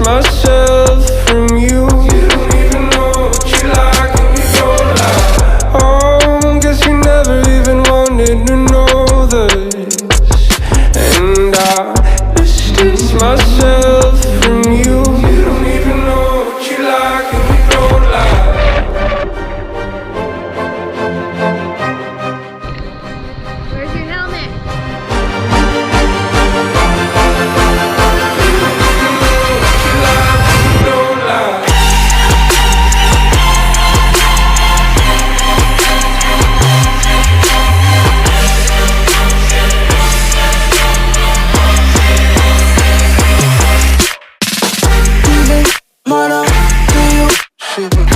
myself from you. You don't even know what you like and you don't lie. Oh, guess you never even wanted to know this. And I distance myself from you. You don't even know what you like and you don't lie. Where's your helmet? Mana, do you?